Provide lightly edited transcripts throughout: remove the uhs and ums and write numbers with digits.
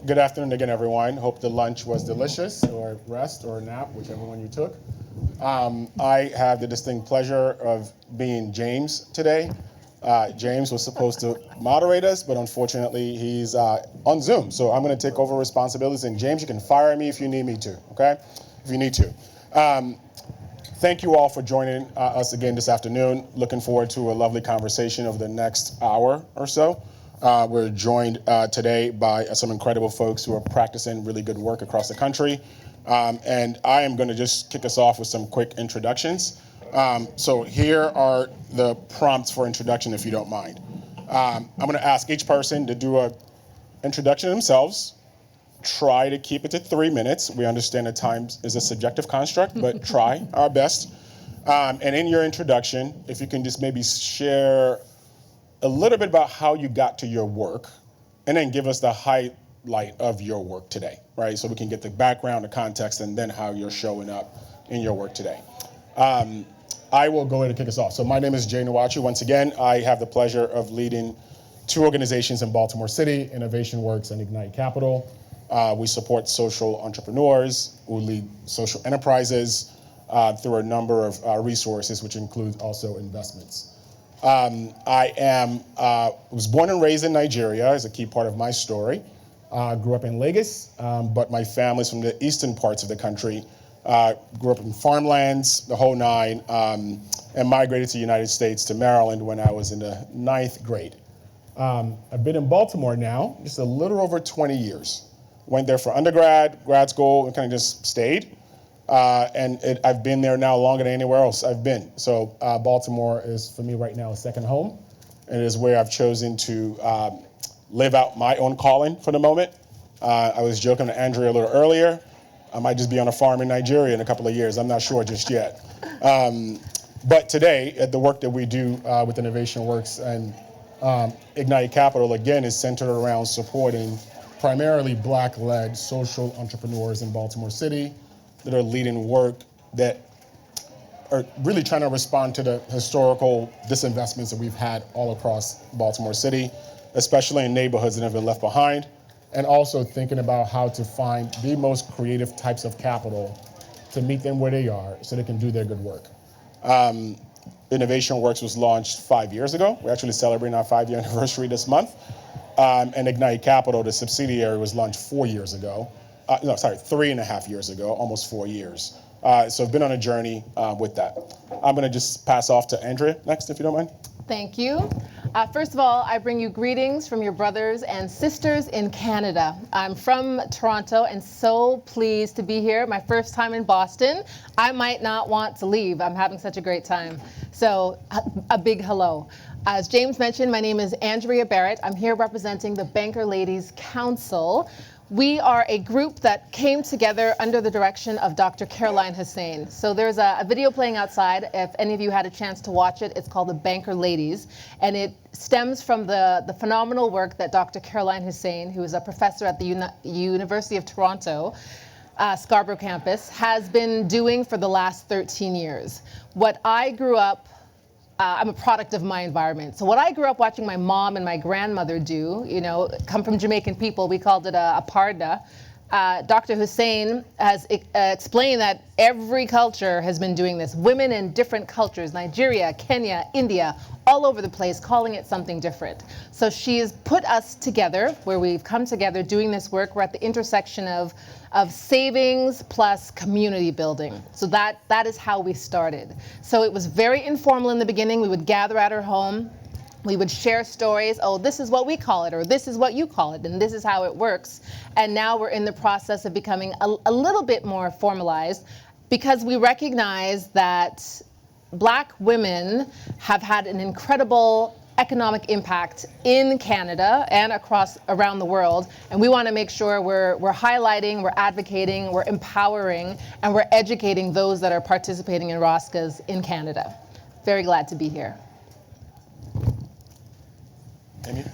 good afternoon again, everyone. Hope the lunch was delicious, or rest, or nap, whichever one you took. I have the distinct pleasure of being James today. James was supposed to moderate us, but unfortunately he's on Zoom. So I'm going to take over responsibilities. And James, you can fire me if you need me to, okay? If you need to. Thank you all for joining us again this afternoon. Looking forward to a lovely conversation over the next hour or so. We're joined today by some incredible folks who are practicing really good work across the country. And I am going to just kick us off with some quick introductions. So here are the prompts for introduction, if you don't mind. I'm going to ask each person to do an introduction themselves. Try to keep it to 3 minutes. We understand that time is a subjective construct, but try our best. And in your introduction, if you can just maybe share a little bit about how you got to your work, and then give us the highlight of your work today, right? So we can get the background, the context, and then how you're showing up in your work today. I will go ahead and kick us off. So my name is Nwachu. Once again, I have the pleasure of leading two organizations in Baltimore City, Innovation Works and Ignite Capital. We support social entrepreneurs who lead social enterprises through a number of resources, which includes also investments. I was born and raised in Nigeria, is a key part of my story. Grew up in Lagos, but my family's from the eastern parts of the country. Grew up in farmlands, the whole nine, and migrated to the United States, to Maryland, when I was in the 9th grade. I've been in Baltimore now, just a little over 20 years. Went there for undergrad, grad school, and kind of just stayed. I've been there now longer than anywhere else I've been. So Baltimore is, for me right now, a second home. And it is where I've chosen to live out my own calling for the moment. I was joking to Andria a little earlier. I might just be on a farm in Nigeria in a couple of years. I'm not sure just yet. But today, the work that we do with Innovation Works and Ignite Capital, again, is centered around supporting primarily Black-led social entrepreneurs in Baltimore City that are leading work that are really trying to respond to the historical disinvestments that we've had all across Baltimore City, especially in neighborhoods that have been left behind, and also thinking about how to find the most creative types of capital to meet them where they are so they can do their good work. Innovation Works was launched 5 years ago. We're actually celebrating our 5-year anniversary this month. And Ignite Capital, the subsidiary, was launched 4 years ago. 3.5 years ago, almost 4 years. So I've been on a journey with that. I'm going to just pass off to Andria next, if you don't mind. Thank you. First of all, I bring you greetings from your brothers and sisters in Canada. I'm from Toronto and so pleased to be here. My first time in Boston. I might not want to leave. I'm having such a great time. So a big hello. As James mentioned, my name is Andria Barrett. I'm here representing the Banker Ladies Council. We are a group that came together under the direction of Dr. Caroline Hussein. So there's a video playing outside. If any of you had a chance to watch it, it's called The Banker Ladies. And it stems from the phenomenal work that Dr. Caroline Hussein, who is a professor at the University of Toronto, Scarborough campus, has been doing for the last 13 years. What I grew up I'm a product of my environment. So what I grew up watching my mom and my grandmother do, come from Jamaican people, we called it a parda. Dr. Hussein has explained that every culture has been doing this. Women in different cultures, Nigeria, Kenya, India, all over the place, calling it something different. So she's put us together, where we've come together doing this work. We're at the intersection of savings plus community building. So that is how we started. So it was very informal in the beginning. We would gather at her home. We would share stories. Oh, this is what we call it, or this is what you call it, and this is how it works. And now we're in the process of becoming a little bit more formalized, because we recognize that Black women have had an incredible economic impact in Canada and around the world, and we want to make sure we're highlighting, we're advocating, we're empowering, and we're educating those that are participating in ROSCAs in Canada. Very glad to be here. Damien?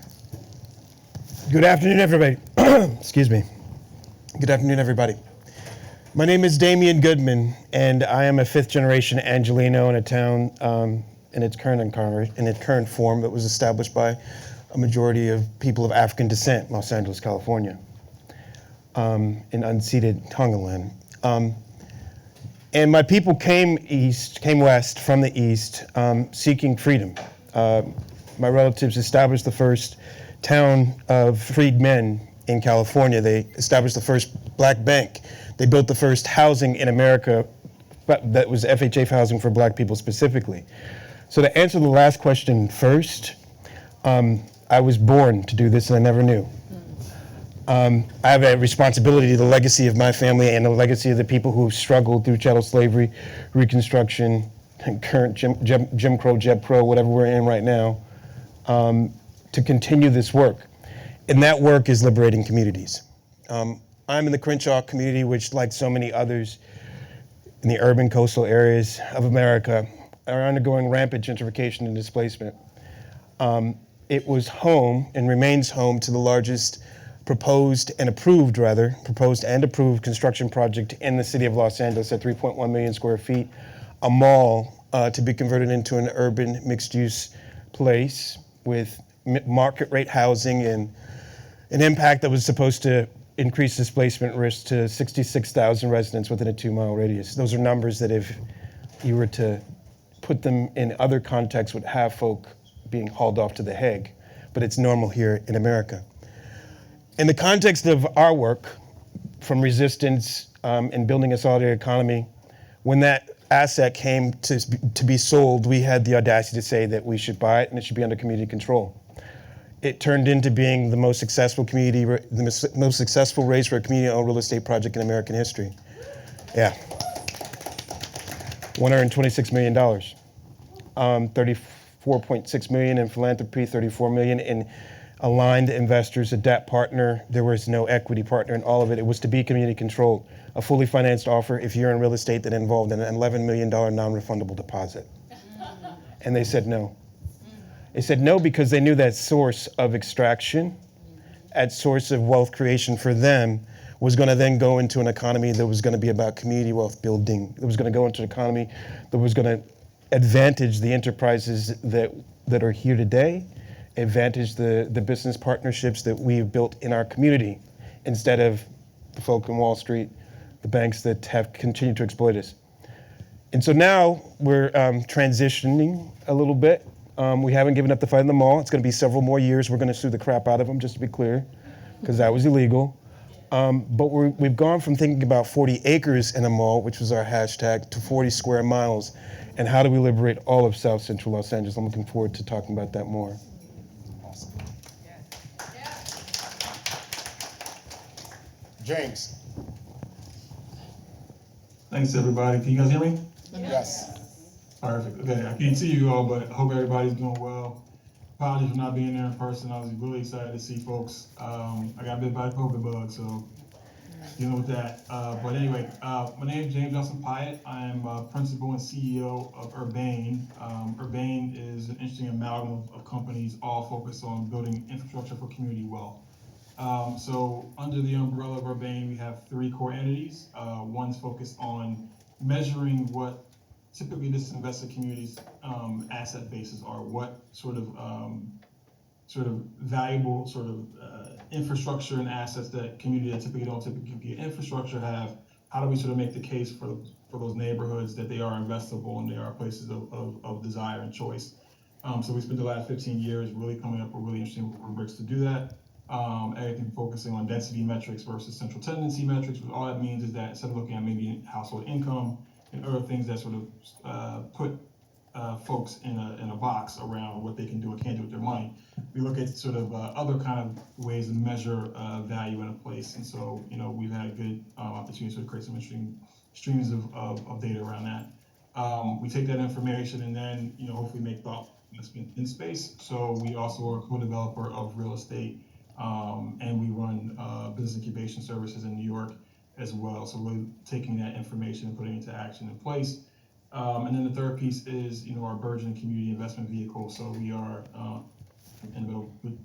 Good afternoon, everybody. Excuse me. Good afternoon, everybody. My name is Damien Goodmon, and I am a fifth-generation Angelino in a town in its current form that was established by a majority of people of African descent, Los Angeles, California. in unceded Tongaland. And my people came west from the east, seeking freedom. My relatives established the first town of freed men in California. They established the first black bank. They built the first housing in America, but that was FHA housing for black people specifically. So to answer the last question first, I was born to do this and I never knew. I have a responsibility to the legacy of my family and the legacy of the people who struggled through chattel slavery, Reconstruction, and current Jim Crow, Jeb Pro, whatever we're in right now, to continue this work. And that work is liberating communities. I'm in the Crenshaw community, which, like so many others in the urban coastal areas of America, are undergoing rampant gentrification and displacement. It was home and remains home to the largest proposed and approved construction project in the city of Los Angeles at 3.1 million square feet, a mall to be converted into an urban mixed-use place with market rate housing and an impact that was supposed to increase displacement risk to 66,000 residents within a 2-mile radius. Those are numbers that if you were to put them in other contexts would have folk being hauled off to The Hague, but it's normal here in America. In the context of our work, from resistance and building a solidarity economy, when that asset came to be sold, we had the audacity to say that we should buy it and it should be under community control. It turned into being the most successful most successful raise for a community-owned real estate project in American history. Yeah. $126 million. 34.6 million in philanthropy, 34 million in aligned investors, a debt partner. There was no equity partner in all of it. It was to be community controlled. A fully financed offer if you're in real estate that involved an $11 million non-refundable deposit. And they said no. They said no because they knew that source of extraction, that source of wealth creation for them was going to then go into an economy that was going to be about community wealth building. It was going to go into an economy that was going to advantage the enterprises that are here today, advantage the business partnerships that we've built in our community, instead of the folk on Wall Street, the banks that have continued to exploit us. And so now we're transitioning a little bit. We haven't given up the fight in the mall. It's going to be several more years. We're going to sue the crap out of them, just to be clear, because that was illegal. But we've gone from thinking about 40 acres in a mall, which was our hashtag, to 40 square miles. And how do we liberate all of South Central Los Angeles? I'm looking forward to talking about that more. Awesome. James. Thanks, everybody. Can you guys hear me? Yes. Perfect. Okay, I can't see you all, but I hope everybody's doing well. Apologies for not being there in person. I was really excited to see folks. I got bit by the COVID bug, so dealing with that. But anyway, my name is James Johnson-Piett. I am principal and CEO of Urbane. Urbane is an interesting amalgam of companies all focused on building infrastructure for community wealth. So under the umbrella of Urbane, we have 3 core entities. One's focused on measuring what typically disinvested communities' asset bases are, what sort of valuable infrastructure and assets that community that typically don't get infrastructure have. How do we sort of make the case for those neighborhoods that they are investable and they are places of desire and choice? So we spent the last 15 years really coming up with really interesting rubrics to do that. Everything focusing on density metrics versus central tendency metrics. All that means is that instead of looking at maybe household income and other things that sort of put folks in a box around what they can do and can't do with their money, we look at sort of other kind of ways to measure value in a place. And so, we've had a good opportunity to create some interesting streams of data around that. We take that information and then, hopefully make thought investment in space. So we also are a co-developer of real estate, and we run business incubation services in New York as well. So really taking that information and putting it into action in place. And then the third piece is, our burgeoning community investment vehicle. So we are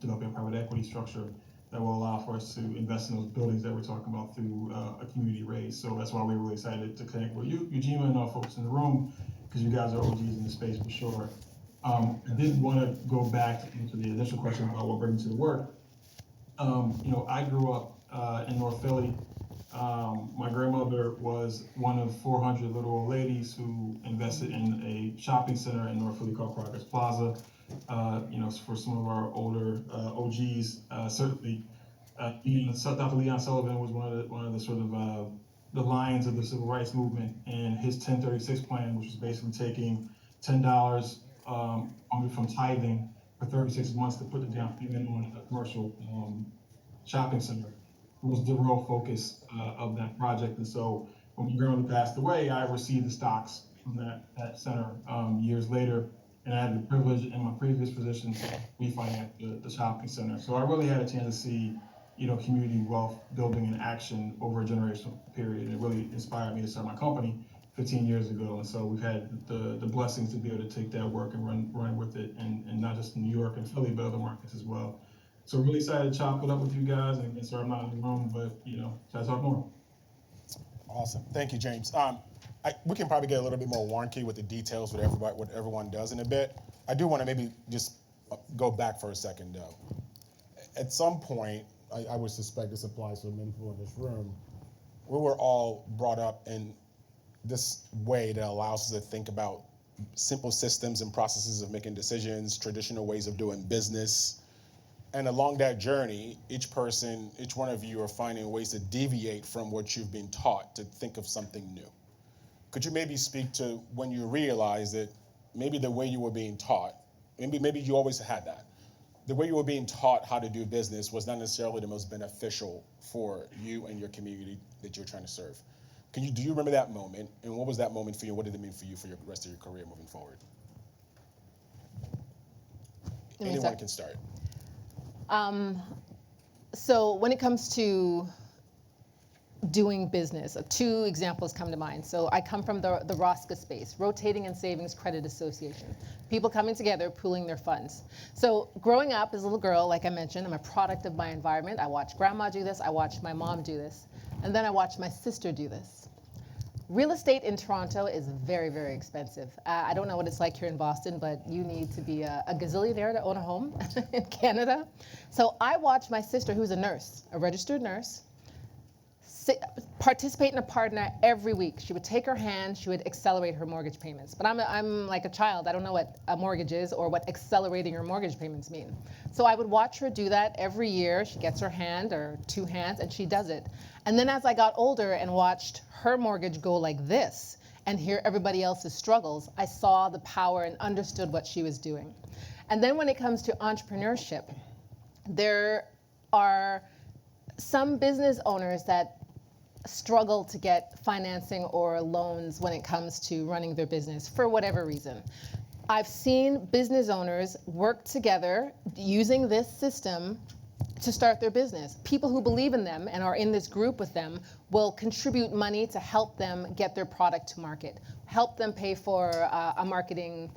developing a private equity structure that will allow for us to invest in those buildings that we're talking about through a community raise. So that's why we're really excited to connect with you, Eugenia, and all folks in the room, because you guys are OGs in the space for sure. I did want to go back to the initial question about what brings to the work. I grew up in North Philly. My grandmother was one of 400 little old ladies who invested in a shopping center in North Philly called Progress Plaza. For some of our older OGs, certainly, Dr. Leon Sullivan was one of the sort of the lions of the civil rights movement, and his 1036 plan, which was basically taking $10 from tithing for 36 months to put the down payment on a commercial shopping center, was the real focus of that project. And so when my grandmother passed away, I received the stocks from that center years later, and I had the privilege in my previous position to refinance the shopping center. So I really had a chance to see, community wealth building in action over a generational period. It really inspired me to start my company 15 years ago. And so we've had the blessings to be able to take that work and run with it, and not just in New York and Philly, but other markets as well. So really excited to chop it up with you guys, and sorry I'm not in the room, but try to talk more. Awesome. Thank you, James. We can probably get a little bit more wonky with the details with what everyone does in a bit. I do want to maybe just go back for a second, though. At some point, I would suspect this applies to many people in this room, we were all brought up in this way that allows us to think about simple systems and processes of making decisions, traditional ways of doing business. And along that journey, each one of you are finding ways to deviate from what you've been taught to think of something new. Could you maybe speak to when you realized that maybe the way you were being taught, maybe you always had that, the way you were being taught how to do business was not necessarily the most beneficial for you and your community that you're trying to serve? Do you remember that moment, and what was that moment for you? What did it mean for you for the rest of your career moving forward? Anyone can start. So when it comes to doing business, two examples come to mind. So I come from the ROSCA space, Rotating and Savings Credit Association. People coming together, pooling their funds. So growing up as a little girl, like I mentioned, I'm a product of my environment. I watched grandma do this, I watched my mom do this, and then I watched my sister do this. Real estate in Toronto is very, very expensive. I don't know what it's like here in Boston, but you need to be a gazillionaire to own a home in Canada. So I watched my sister, who's a nurse, a registered nurse, participate in a partner every week. She would take her hand, she would accelerate her mortgage payments. But I'm like a child, I don't know what a mortgage is or what accelerating her mortgage payments mean. So I would watch her do that every year. She gets her hand or two hands and she does it. And then as I got older and watched her mortgage go like this and hear everybody else's struggles, I saw the power and understood what she was doing. And then when it comes to entrepreneurship, there are some business owners that struggle to get financing or loans when it comes to running their business for whatever reason. I've seen business owners work together using this system to start their business. People who believe in them and are in this group with them will contribute money to help them get their product to market, help them pay for a marketing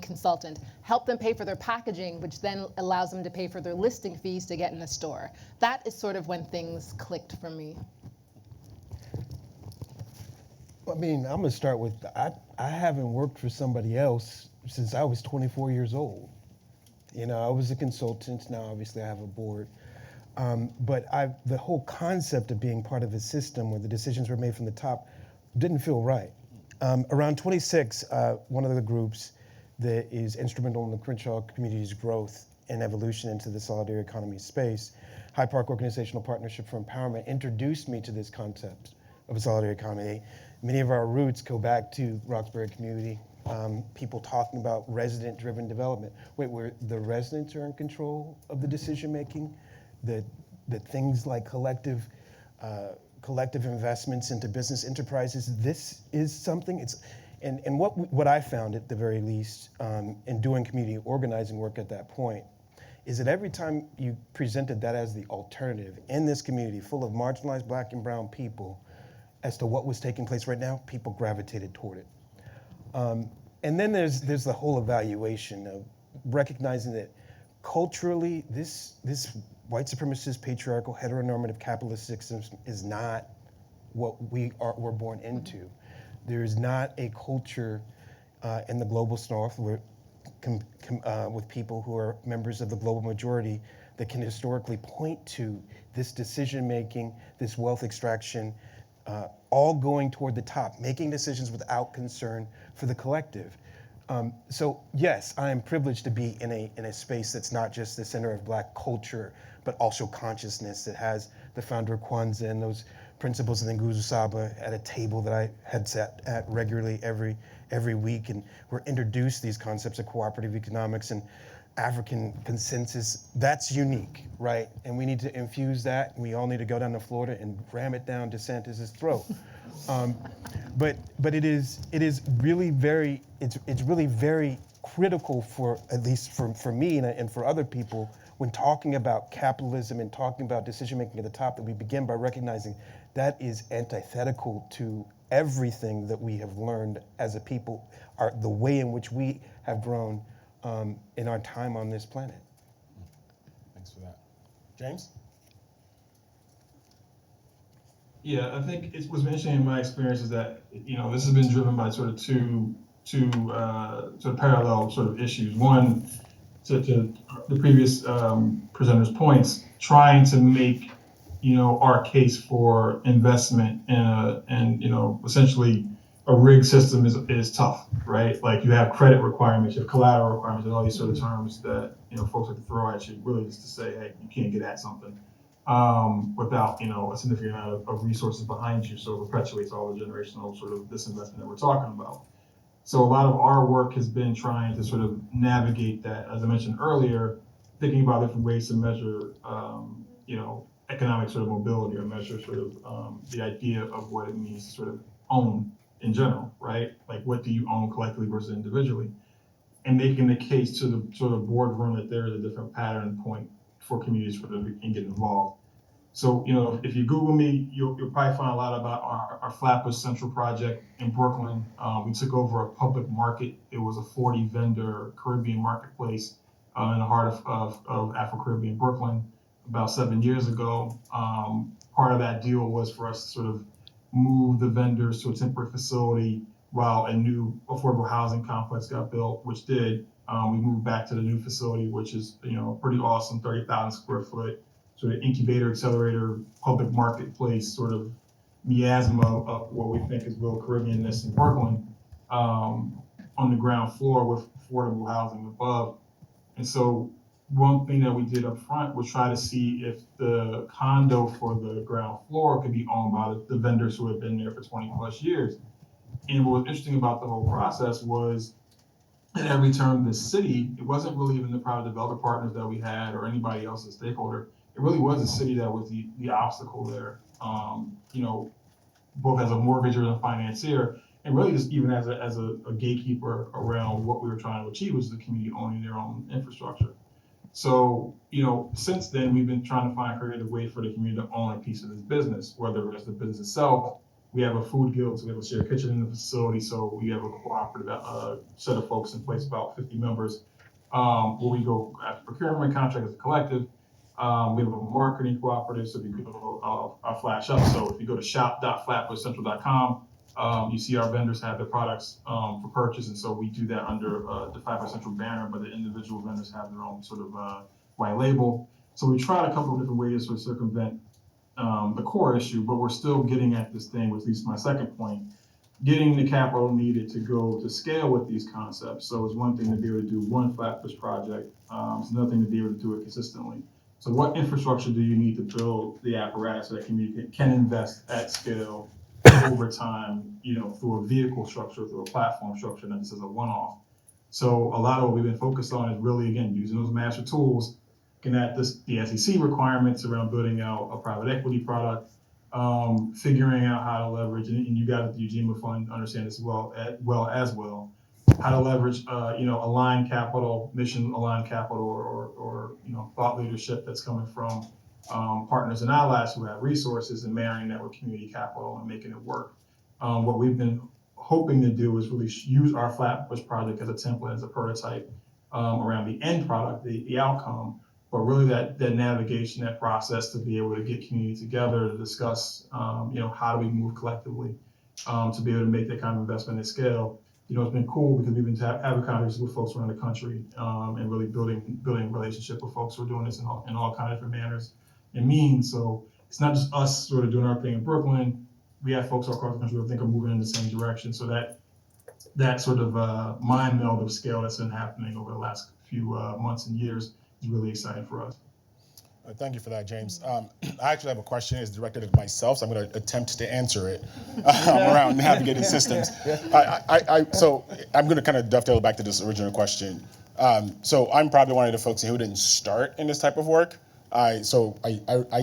consultant, help them pay for their packaging, which then allows them to pay for their listing fees to get in the store. That is sort of when things clicked for me. I mean, I'm gonna start with, I haven't worked for somebody else since I was 24 years old. I was a consultant, now obviously I have a board. But the whole concept of being part of a system where the decisions were made from the top didn't feel right. Around 26, one of the groups that is instrumental in the Crenshaw community's growth and evolution into the solidarity economy space, High Park Organizational Partnership for Empowerment, introduced me to this concept of a solidarity economy. Many of our roots go back to Roxbury community, people talking about resident-driven development. Wait, where the residents are in control of the decision-making, that things like collective investments into business enterprises, this is something, and what I found at the very least in doing community organizing work at that point is that every time you presented that as the alternative in this community full of marginalized Black and brown people as to what was taking place right now, people gravitated toward it. And then there's the whole evaluation of recognizing that culturally this white supremacist, patriarchal, heteronormative capitalist system is not what we're born into. There is not a culture in the global north with people who are members of the global majority that can historically point to this decision making, this wealth extraction, all going toward the top, making decisions without concern for the collective. So yes, I am privileged to be in a space that's not just the center of Black culture, but also consciousness that has the founder of Kwanzaa and those principles of the Nguzo Saba at a table that I had sat at regularly every week, and we're introduced these concepts of cooperative economics and African consensus. That's unique, right? And we need to infuse that. We all need to go down to Florida and ram it down DeSantis's throat. But it is really very it's really very critical for, at least for me and for other people, when talking about capitalism and talking about decision making at the top, that we begin by recognizing that is antithetical to everything that we have learned as a people, the way in which we have grown in our time on this planet. Thanks for that. James? Yeah, I think what's been interesting in my experience is that, this has been driven by sort of two sort of parallel sort of issues. One, to the previous presenter's points, trying to make, our case for investment in essentially a rigged system is tough, right? Like, you have credit requirements, you have collateral requirements, and all these sort of terms that, folks like to throw at you, really just to say, hey, you can't get at something without, a significant amount of resources behind you. So it perpetuates all the generational sort of disinvestment that we're talking about. So a lot of our work has been trying to sort of navigate that, as I mentioned earlier, thinking about different ways to measure, economic sort of mobility, or measure sort of the idea of what it means to sort of own in general, right? Like, what do you own collectively versus individually? And making the case to the sort of boardroom that there is a different pattern point for communities to get involved. So, if you Google me, you'll probably find a lot about our Flatbush Central project in Brooklyn. We took over a public market. It was a 40 vendor Caribbean marketplace in the heart of Afro-Caribbean Brooklyn about 7 years ago. Part of that deal was for us to sort of move the vendors to a temporary facility while a new affordable housing complex got built, which did. We moved back to the new facility, which is, pretty awesome, 30,000 square foot, sort of incubator, accelerator, public marketplace, sort of miasma of what we think is real Caribbeanness in Brooklyn, on the ground floor with affordable housing above. And so one thing that we did up front was try to see if the condo for the ground floor could be owned by the vendors who had been there for 20 plus years. And what was interesting about the whole process was, at every turn of the city, it wasn't really even the private developer partners that we had or anybody else's stakeholder. It really was the city that was the obstacle there, both as a mortgager and a financier, and really just even as a gatekeeper around what we were trying to achieve, was the community owning their own infrastructure. So, since then, we've been trying to find a creative way for the community to own a piece of this business, whether it's the business itself. We have a food guild, so we have a shared kitchen in the facility. So we have a cooperative set of folks in place, about 50 members, where we go after procurement contract as a collective. We have a marketing cooperative, so we go flash up. So if you go to shop.flatbushcentral.com, you see our vendors have their products for purchase, and so we do that under the Flatbush Central banner, but the individual vendors have their own sort of white label. So we tried a couple of different ways to sort of circumvent the core issue, but we're still getting at this thing, which leads to my second point, getting the capital needed to go to scale with these concepts. So it's one thing to be able to do one Flatbush project, it's another thing to be able to do it consistently. So what infrastructure do you need to build the apparatus so that community can invest at scale over time, through a vehicle structure, through a platform structure, not just as a one-off. So a lot of what we've been focused on is really, again, using those master tools, looking at the SEC requirements around building out a private equity product, figuring out how to leverage, and you guys at the Ujima Fund understand this well, how to leverage, aligned capital, mission aligned capital, or thought leadership that's coming from partners and allies who have resources, and marrying that with community capital and making it work. What we've been hoping to do is really use our Flatbush project as a template, as a prototype around the end product, the outcome, but really that navigation, that process to be able to get community together to discuss, how do we move collectively to be able to make that kind of investment at scale. it's been cool because we've been having conversations with folks around the country and really building relationship with folks who are doing this in all kind of different manners and means. So it's not just us sort of doing our thing in Brooklyn. We have folks all across the country who I think are moving in the same direction. So that sort of mind meld of scale that's been happening over the last few months and years is really exciting for us. Thank you for that, James. I actually have a question. It's directed at myself, so I'm going to attempt to answer it around navigating systems. So I'm going to kind of dovetail back to this original question. So I'm probably one of the folks who didn't start in this type of work. I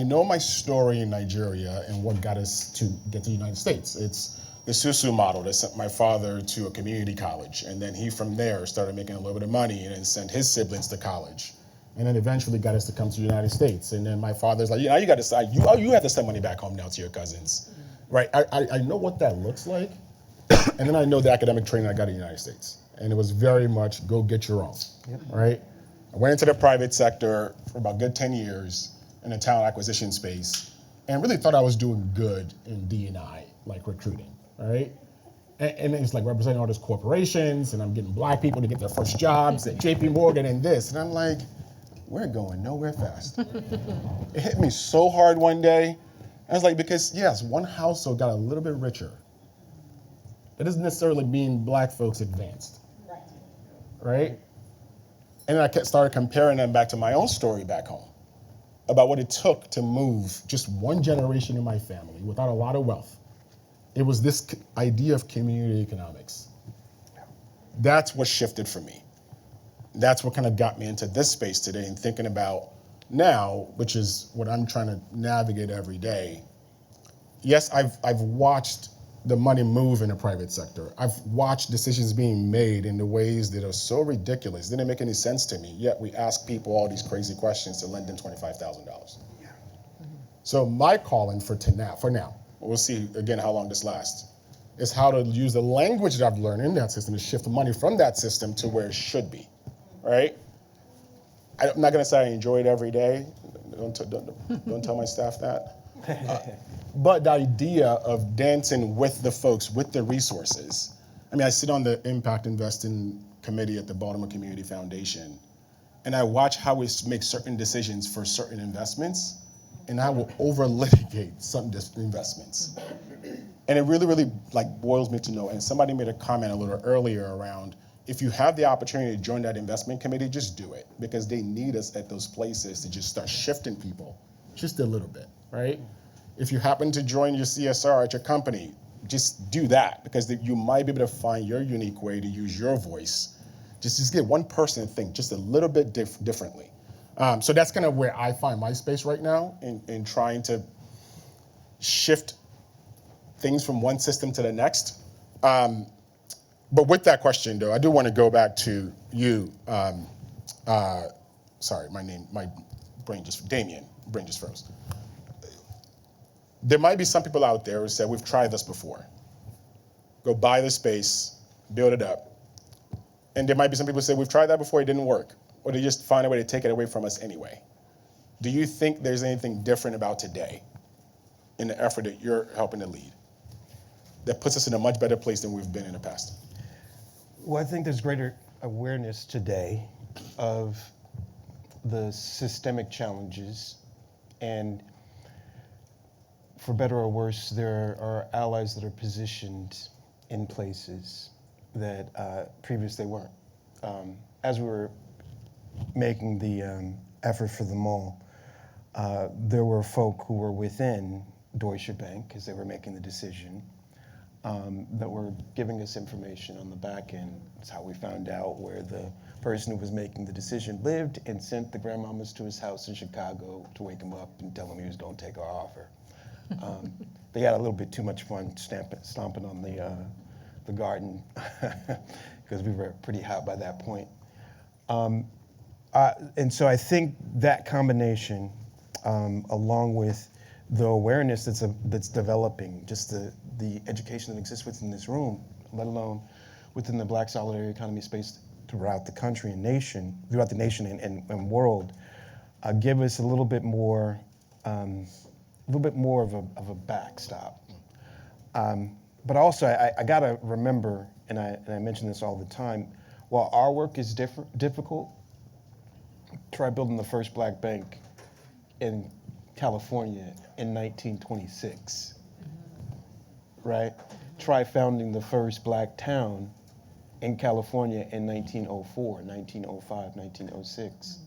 know my story in Nigeria and what got us to get to the United States. It's the Susu model that sent my father to a community college, and then he from there started making a little bit of money and then sent his siblings to college. And then eventually got us to come to the United States. And then my father's like, you got to decide, you have to send money back home now to your cousins, right? I know what that looks like. And then I know the academic training I got in the United States. And it was very much go get your own, right? I went into the private sector for about a good 10 years in the talent acquisition space and really thought I was doing good in D&I, like recruiting, right? And it's like representing all these corporations and I'm getting black people to get their first jobs at JP Morgan and this. And I'm like, we're going nowhere fast. It hit me so hard one day. I was like, because yes, one household got a little bit richer. It doesn't necessarily mean black folks advanced, right? And I started comparing them back to my own story back home about what it took to move just one generation in my family without a lot of wealth. It was this idea of community economics. That's what shifted for me. That's what kind of got me into this space today and thinking about now, which is what I'm trying to navigate every day. Yes, I've watched the money move in the private sector. I've watched decisions being made in the ways that are so ridiculous, didn't make any sense to me, yet we ask people all these crazy questions to lend them $25,000. So my calling for now, we'll see again how long this lasts, is how to use the language that I've learned in that system to shift money from that system to where it should be. Right? I'm not going to say I enjoy it every day. Don't tell my staff that. But the idea of dancing with the folks, with the resources. I mean, I sit on the Impact Investing Committee at the Baltimore Community Foundation, and I watch how we make certain decisions for certain investments, and I will over-litigate some investments. And it really, really boils me to know, and somebody made a comment a little earlier around, if you have the opportunity to join that investment committee, just do it, because they need us at those places to just start shifting people just a little bit, right? If you happen to join your CSR at your company, just do that, because you might be able to find your unique way to use your voice. Just get one person to think just a little bit differently. So that's kind of where I find my space right now in trying to shift things from one system to the next. But with that question, though, I do want to go back to you. Sorry, Damien, brain just froze. There might be some people out there who said, we've tried this before. Go buy the space, build it up. And there might be some people who say, we've tried that before, it didn't work. Or they just find a way to take it away from us anyway. Do you think there's anything different about today in the effort that you're helping to lead that puts us in a much better place than we've been in the past? Well, I think there's greater awareness today of the systemic challenges, and for better or worse, there are allies that are positioned in places that previously weren't. As we were making the effort for the mall, there were folk who were within Deutsche Bank, as they were making the decision, that were giving us information on the back end. That's how we found out where the person who was making the decision lived, and sent the grandmamas to his house in Chicago to wake him up and tell him he was going to take our offer. They had a little bit too much fun stomping on the garden because we were pretty hot by that point. And so I think that combination, along with the awareness that's developing, just the education that exists within this room, let alone within the Black solidarity economy space throughout the country and nation, and world, give us a little bit more of a backstop. but also I gotta remember, and I mention this all the time, while our work is difficult, try building the first black bank in California in 1926, right? Try founding the first black town in California in 1904, 1905, 1906,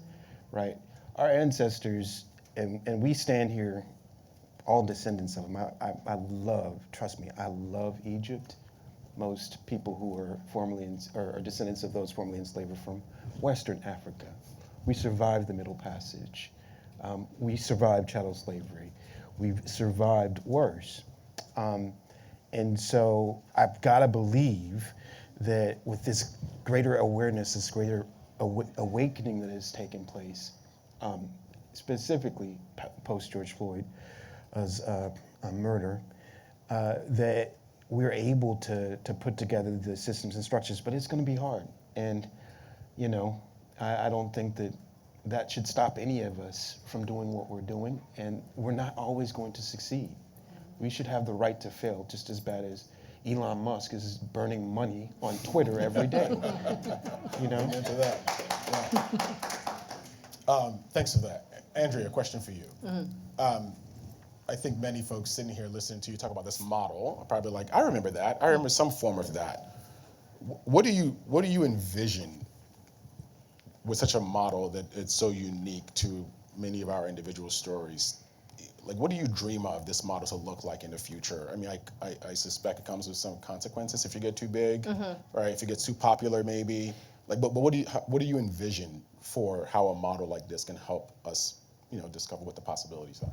right? Our ancestors, and we stand here, all descendants of them. I love, trust me, I love Egypt. Most people who are are descendants of those formerly enslaved are from Western Africa. We survived the Middle Passage. We survived chattel slavery. We've survived worse. And so I've got to believe that with this greater awareness, this greater awakening that has taken place, specifically post-George Floyd's murder, that we're able to put together the systems and structures, but it's going to be hard. And, you know, I don't think that should stop any of us from doing what we're doing, and we're not always going to succeed. We should have the right to fail just as bad as Elon Musk is burning money on Twitter every day. You know? Into that. Yeah. Thanks for that. Andrea, a question for you. I think many folks sitting here listening to you talk about this model are probably like, I remember that. I remember some form of that. What do you envision with such a model that it's so unique to many of our individual stories? Like, what do you dream of this model to look like in the future? I mean, I suspect it comes with some consequences if you get too big, right? If it gets too popular, maybe. Like, but what do you envision for how a model like this can help us, you know, discover what the possibilities are?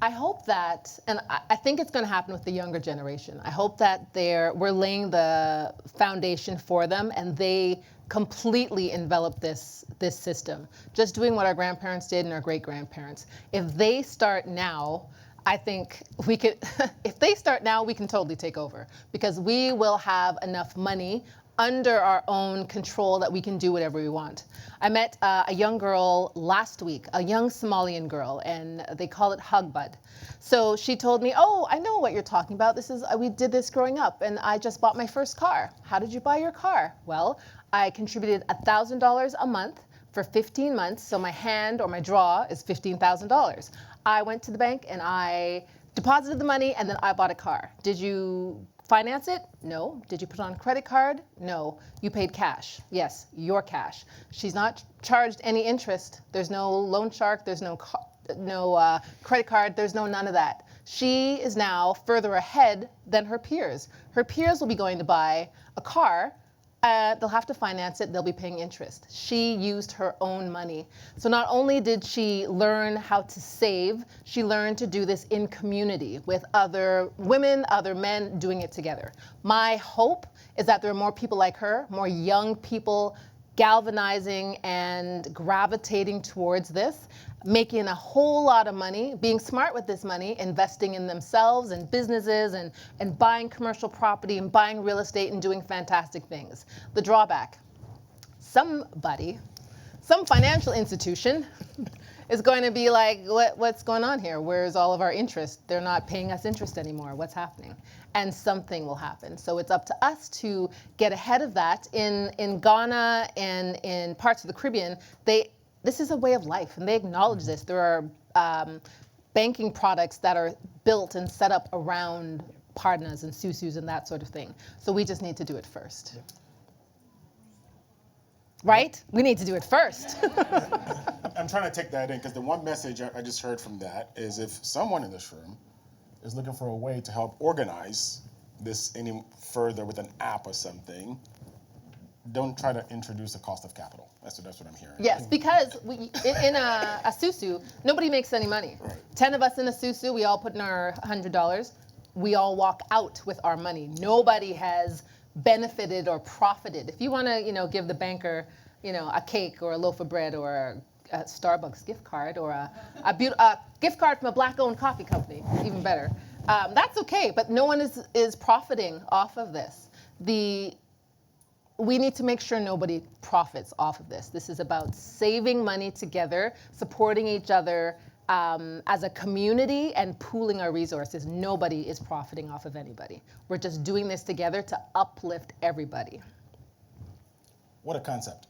I hope that, and I think it's going to happen with the younger generation. I hope that we're laying the foundation for them, and they completely envelop this system. Just doing what our grandparents did and our great-grandparents. If they start now, I think we could, if they start now, we can totally take over, because we will have enough money under our own control that we can do whatever we want. I met a young girl last week, a young Somalian girl, and they call it Hug Bud. So she told me, oh, I know what you're talking about. We did this growing up, and I just bought my first car. How did you buy your car? Well, I contributed $1,000 a month for 15 months, so my hand or my draw is $15,000. I went to the bank and I deposited the money, and then I bought a car. Did you finance it? No. Did you put it on a credit card? No. You paid cash. Yes, your cash. She's not charged any interest. There's no loan shark. There's no credit card. There's none of that. She is now further ahead than her peers. Her peers will be going to buy a car. They'll have to finance it. They'll be paying interest. She used her own money. So not only did she learn how to save, she learned to do this in community with other women, other men doing it together. My hope is that there are more people like her, more young people galvanizing and gravitating towards this, making a whole lot of money, being smart with this money, investing in themselves and businesses and buying commercial property and buying real estate and doing fantastic things. The drawback, some financial institution is going to be like, what's going on here? Where's all of our interest? They're not paying us interest anymore. What's happening? And something will happen. So it's up to us to get ahead of that. In Ghana and in parts of the Caribbean, this is a way of life, and they acknowledge this. There are banking products that are built and set up around partners and susus and that sort of thing. So we just need to do it first. Yeah. Right? We need to do it first. I'm trying to take that in, because the one message I just heard from that is, if someone in this room is looking for a way to help organize this any further with an app or something, don't try to introduce a cost of capital. That's what I'm hearing. Yes, because in a susu, nobody makes any money. Right. 10 of us in a susu, we all put in our $100. We all walk out with our money. Nobody has benefited or profited. If you want to, give the banker, a cake or a loaf of bread or a Starbucks gift card or a gift card from a black-owned coffee company, even better. That's okay, but no one is profiting off of this. We need to make sure nobody profits off of this. This is about saving money together, supporting each other, as a community and pooling our resources. Nobody is profiting off of anybody. We're just doing this together to uplift everybody. What a concept.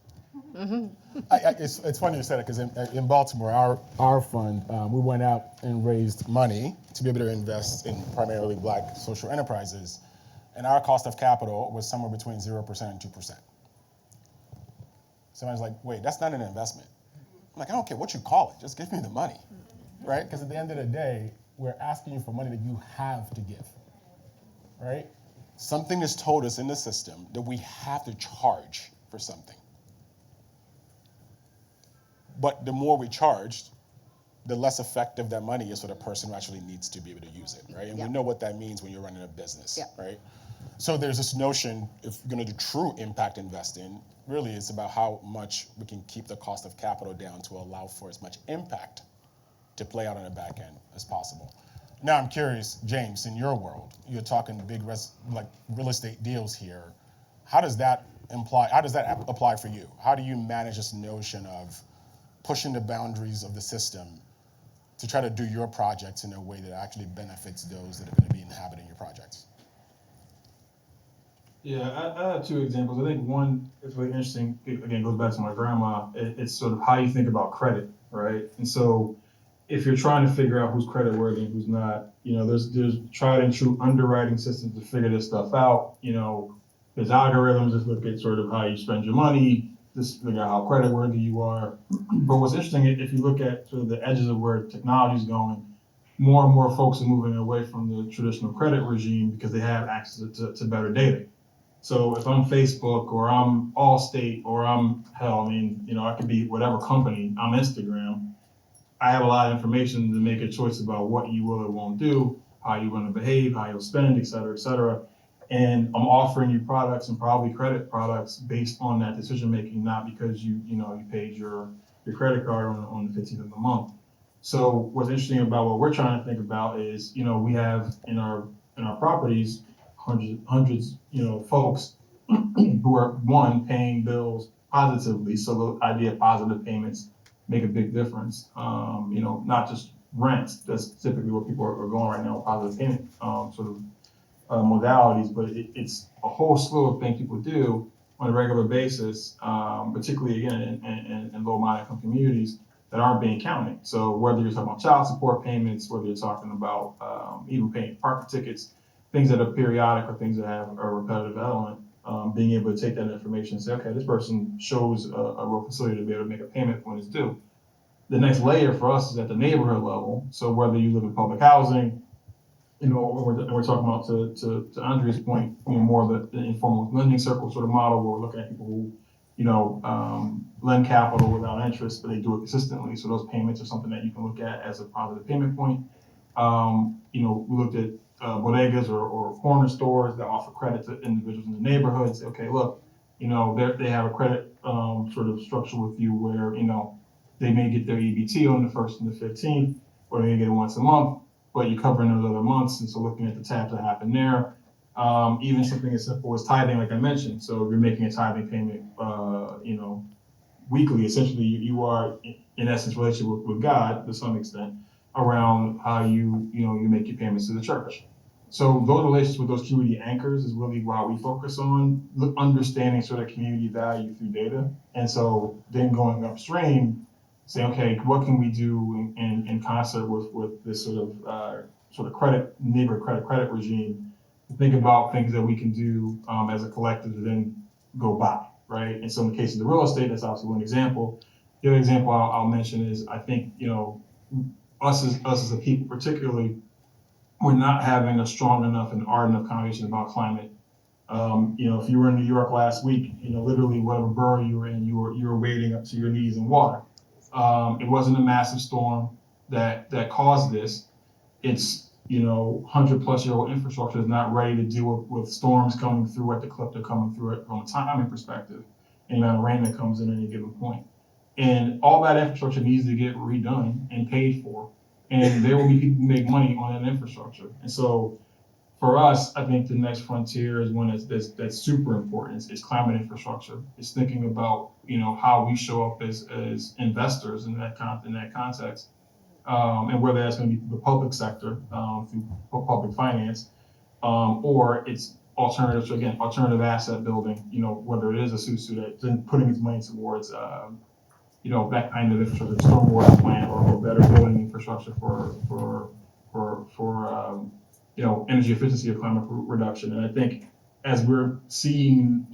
It's funny you said it, because in Baltimore, our fund, we went out and raised money to be able to invest in primarily Black social enterprises, and our cost of capital was somewhere between 0% and 2%. Somebody's like, wait, that's not an investment. I'm like, I don't care what you call it, just give me the money, right? Because at the end of the day, we're asking you for money that you have to give, right? Something is told us in the system that we have to charge for something. But the more we charge, the less effective that money is for the person who actually needs to be able to use it, right? And we know what that means when you're running a business, right? So there's this notion, if you're going to do true impact investing, really it's about how much we can keep the cost of capital down to allow for as much impact to play out on the back end as possible. Now I'm curious, James, in your world, you're talking big real estate deals here. How does that apply for you? How do you manage this notion of pushing the boundaries of the system to try to do your projects in a way that actually benefits those that are going to be inhabiting your projects? Yeah, I have two examples. I think one is really interesting. Again, goes back to my grandma. It's sort of how you think about credit, right? And so, if you're trying to figure out who's credit worthy and who's not, there's tried and true underwriting systems to figure this stuff out. There's algorithms that look at sort of how you spend your money, just figure out how credit worthy you are. But what's interesting, if you look at sort of the edges of where technology is going, more and more folks are moving away from the traditional credit regime because they have access to better data. So if I'm Facebook or I'm Allstate or I could be whatever company, I'm Instagram, I have a lot of information to make a choice about what you will or won't do, how you want to behave, how you'll spend, et cetera, et cetera. And I'm offering you products and probably credit products based on that decision making, not because you paid your credit card on the 15th of the month. So what's interesting about what we're trying to think about is, we have in our properties hundreds folks who are paying bills positively. So the idea of positive payments make a big difference. Not just rent. That's typically what people are going right now, positive payment modalities, but it's a whole slew of things people do on a regular basis, particularly again in low middle income communities that aren't being counted. So whether you're talking about child support payments, whether you're talking about even paying parking tickets, things that are periodic or things that have a repetitive element, being able to take that information and say, okay, this person shows a real facility to be able to make a payment when it's due. The next layer for us is at the neighborhood level. So whether you live in public housing, we're talking about to Andria's point, more of the informal lending circle sort of model where we're looking at people who, lend capital without interest, but they do it consistently. So those payments are something that you can look at as a positive payment point. We looked at bodegas or corner stores that offer credit to individuals in the neighborhood. Say, okay, look, they have a credit sort of structure with you where, they may get their EBT on the 1st and the 15th, or they may get it once a month, but you're covering those other months. And so looking at the tabs that happen there, even something as simple as tithing, like I mentioned. So if you're making a tithing payment, weekly, essentially you are in essence relationship with God to some extent around how you make your payments to the church. So those relationships with those community anchors is really why we focus on understanding sort of community value through data. And so then going upstream, say, okay, what can we do in concert with this sort of credit neighborhood credit regime to think about things that we can do as a collective to then go by, right? And so in the case of the real estate, that's obviously one example. The other example I'll mention is I think us as a people particularly, we're not having a strong enough and ardent enough conversation about climate. If you were in New York last week, literally whatever borough you were in, you were wading up to your knees in water. It wasn't a massive storm that caused this. It's 100-plus-year-old infrastructure is not ready to deal with storms coming through at the clip they're coming through it from a timing perspective, any amount of rain that comes in at any given point. And all that infrastructure needs to get redone and paid for. And there will be people who make money on that infrastructure. And so for us, I think the next frontier is one that's super important. It's climate infrastructure. It's thinking about how we show up as investors in that context, and whether that's going to be the public sector through public finance, or it's alternatives, so again, alternative asset building, whether it is a SUSU that then putting its money towards, that kind of infrastructure, stormwater plant or better building infrastructure for energy efficiency or climate reduction. And I think as we're seeing,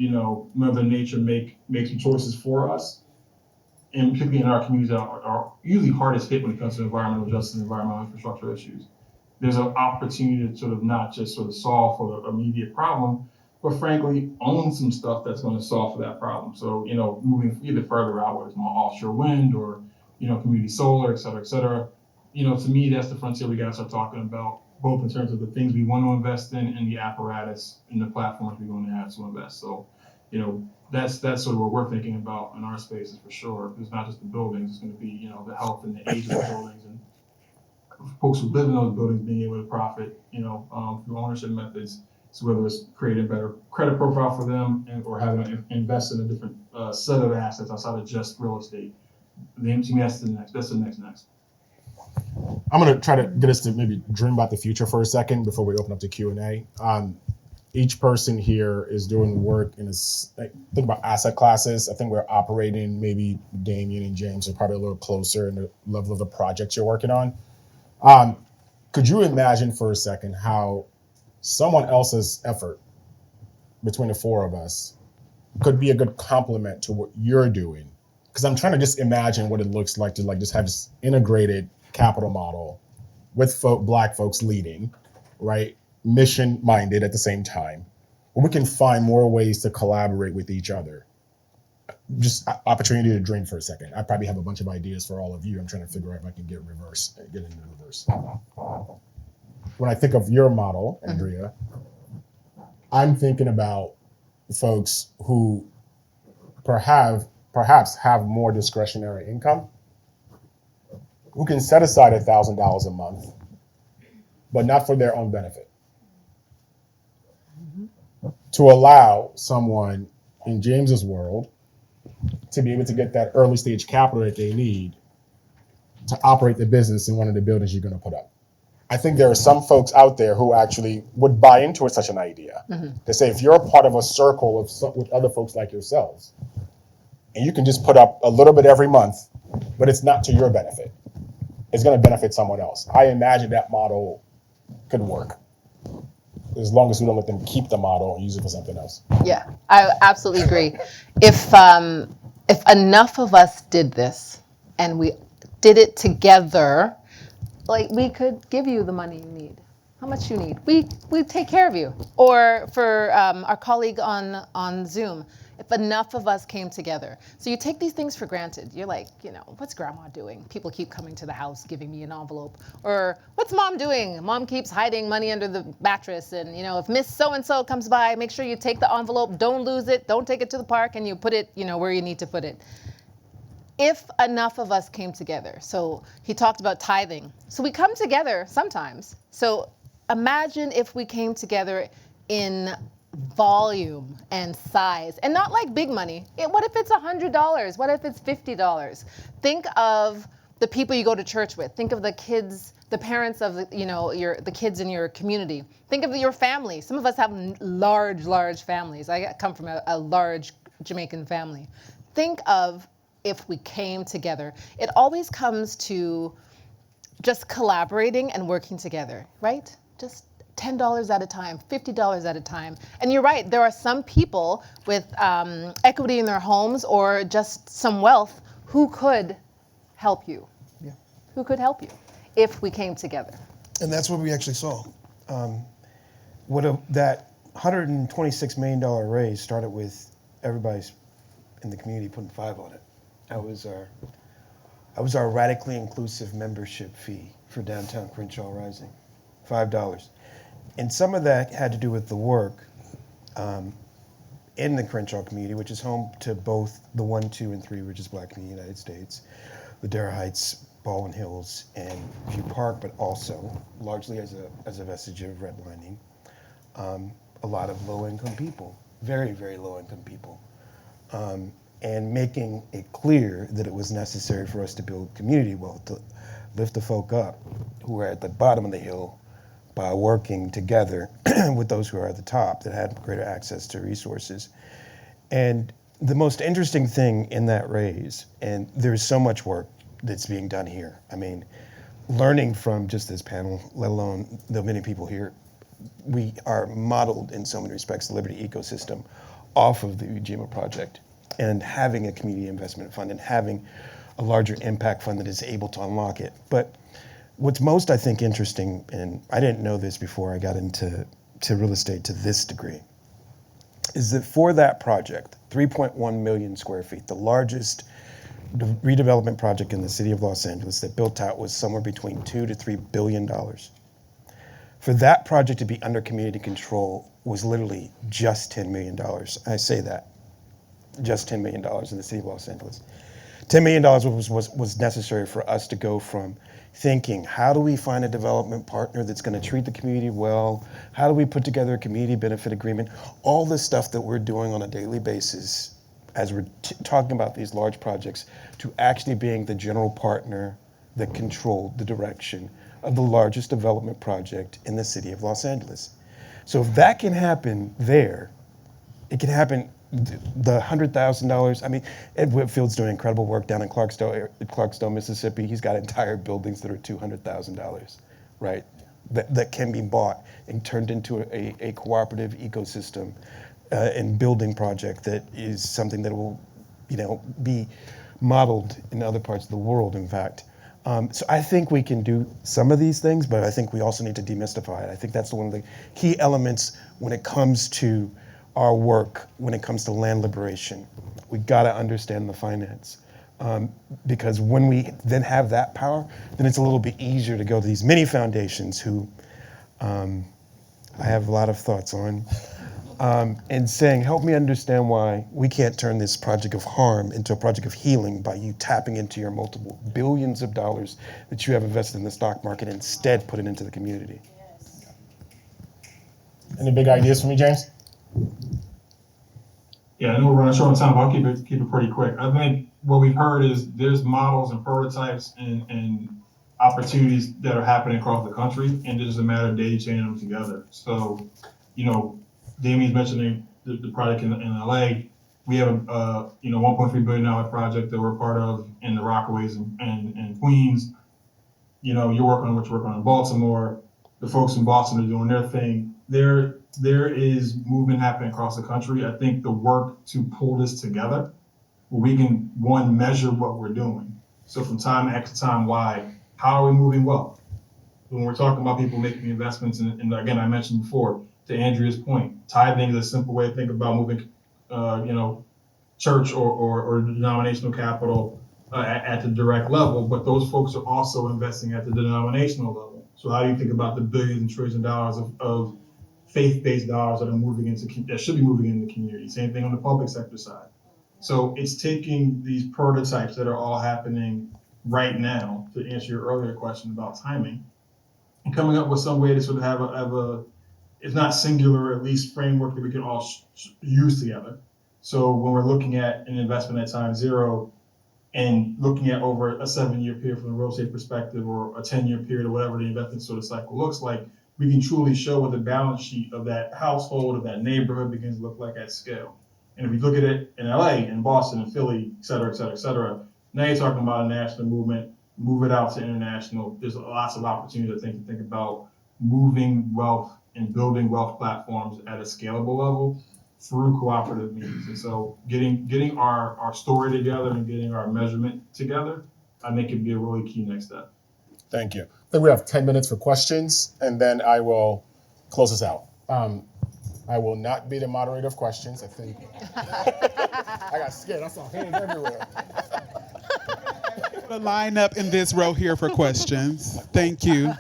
Mother Nature make some choices for us, and particularly in our communities that are usually hardest hit when it comes to environmental justice and environmental infrastructure issues, there's an opportunity to sort of not just sort of solve for the immediate problem, but frankly, own some stuff that's going to solve for that problem. So, moving either further out, whether it's more offshore wind or, community solar, et cetera, et cetera. To me, that's the frontier we got to start talking about, both in terms of the things we want to invest in and the apparatus and the platforms we're going to have to invest. So, that's sort of what we're thinking about in our spaces for sure. It's not just the buildings, it's going to be, the health and the age of the buildings and folks who live in those buildings being able to profit, through ownership methods. So whether it's creating a better credit profile for them or having to invest in a different set of assets outside of just real estate. To me, that's the next. I'm going to try to get us to maybe dream about the future for a second before we open up to Q&A. Each person here is doing work think about asset classes. I think we're operating, maybe Damien and James are probably a little closer in the level of the projects you're working on. Could you imagine for a second how someone else's effort between the four of us could be a good complement to what you're doing? Because I'm trying to just imagine what it looks like to just have this integrated capital model with Black folks leading, right? Mission minded at the same time, where we can find more ways to collaborate with each other. Just opportunity to dream for a second. I probably have a bunch of ideas for all of you. I'm trying to figure out if I can get into reverse. When I think of your model, Andria, I'm thinking about folks who perhaps have more discretionary income, who can set aside $1,000 a month, but not for their own benefit. To allow someone in James's world to be able to get that early stage capital that they need to operate the business in one of the buildings you're going to put up. I think there are some folks out there who actually would buy into such an idea. They say, if you're a part of a circle with other folks like yourselves, and you can just put up a little bit every month, but it's not to your benefit, it's going to benefit someone else. I imagine that model could work, as long as we don't let them keep the model and use it for something else. Yeah, I absolutely agree. If enough of us did this and we did it together, like, we could give you the money you need. How much you need? We take care of you. Or for our colleague on Zoom, if enough of us came together. So you take these things for granted. You're like, what's grandma doing? People keep coming to the house, giving me an envelope. Or what's mom doing? Mom keeps hiding money under the mattress. And if Miss So-and-so comes by, make sure you take the envelope, don't lose it, don't take it to the park, and you put it, where you need to put it. If enough of us came together. So he talked about tithing. So we come together sometimes. So imagine if we came together in volume and size, and not like big money. What if it's $100? What if it's $50? Think of the people you go to church with. Think of the kids, the parents of the kids in your community. Think of your family. Some of us have large families. I come from a large Jamaican family. Think of if we came together. It always comes to just collaborating and working together, right? Just $10 at a time, $50 at a time. And you're right, there are some people with equity in their homes or just some wealth who could help you. Yeah. Who could help you if we came together. And that's what we actually saw. That $126 million raise started with everybody in the community putting $5 on it. That was our radically inclusive membership fee for downtown Crenshaw Rising, $5. And some of that had to do with the work in the Crenshaw community, which is home to both the 1, 2, and 3 richest Black community in the United States, Ladera Heights, Baldwin Hills, and View Park, but also largely as a vestige of redlining, a lot of low-income people, very, very low-income people, and making it clear that it was necessary for us to build community wealth, to lift the folk up who are at the bottom of the hill by working together with those who are at the top that had greater access to resources. And the most interesting thing in that raise, and there's so much work that's being done here. I mean, learning from just this panel, let alone the many people here, we are modeled in so many respects, the Liberty ecosystem, off of the Ujima project, and having a community investment fund and having a larger impact fund that is able to unlock it. But what's most, I think, interesting, and I didn't know this before I got into real estate to this degree, is that for that project, 3.1 million square feet, the largest redevelopment project in the city of Los Angeles that built out was somewhere between $2 to $3 billion. For that project to be under community control was literally just $10 million. I say that, just $10 million in the city of Los Angeles. $10 million was necessary for us to go from thinking, how do we find a development partner that's going to treat the community well? How do we put together a community benefit agreement? All the stuff that we're doing on a daily basis as we're talking about these large projects, to actually being the general partner that controlled the direction of the largest development project in the city of Los Angeles. So if that can happen there, it can happen the $100,000. I mean, Ed Whitfield's doing incredible work down in Clarksdale, Mississippi. He's got entire buildings that are $200,000, right? That can be bought and turned into a cooperative ecosystem and building project that is something that will, be modeled in other parts of the world, in fact. So I think we can do some of these things, but I think we also need to demystify it. I think that's one of the key elements when it comes to our work, when it comes to land liberation. We gotta understand the finance. Because when we then have that power, then it's a little bit easier to go to these many foundations who I have a lot of thoughts on, and saying, help me understand why we can't turn this project of harm into a project of healing by you tapping into your multiple billions of dollars that you have invested in the stock market and instead put it into the community. Any big ideas for me, James? Yeah, I know we're running short on time, but I'll keep it pretty quick. I think what we've heard is there's models and prototypes and opportunities that are happening across the country, and it's just a matter of data chaining them together. So, Damien's mentioning the project in LA. We have a $1.3 billion project that we're part of in the Rockaways and Queens. You're working on what you're working on in Baltimore. The folks in Boston are doing their thing. There is movement happening across the country. I think the work to pull this together, where we can, one, measure what we're doing. So from time X to time Y, how are we moving wealth? When we're talking about people making investments, and again, I mentioned before, to Andria's point, tithing is a simple way to think about moving, church or denominational capital at the direct level, but those folks are also investing at the denominational level. So how do you think about the billions and trillions of dollars of faith-based dollars that should be moving into the community? Same thing on the public sector side. So it's taking these prototypes that are all happening right now, to answer your earlier question about timing, and coming up with some way to sort of have a if not singular, at least framework that we can all use together. So when we're looking at an investment at time zero and looking at over a 7-year period from a real estate perspective, or a 10-year period, or whatever the investment sort of cycle looks like, we can truly show what the balance sheet of that household, of that neighborhood begins to look like at scale. And if we look at it in LA, in Boston, in Philly, et cetera, et cetera, et cetera, now you're talking about a national movement, move it out to international. There's lots of opportunities, I think, to think about moving wealth and building wealth platforms at a scalable level through cooperative means. And so getting our story together and getting our measurement together, I think could be a really key next step. Thank you. I think we have 10 minutes for questions, and then I will close this out. I will not be the moderator of questions. I think I got scared. I saw hands everywhere. The line up in this row here for questions. Thank you.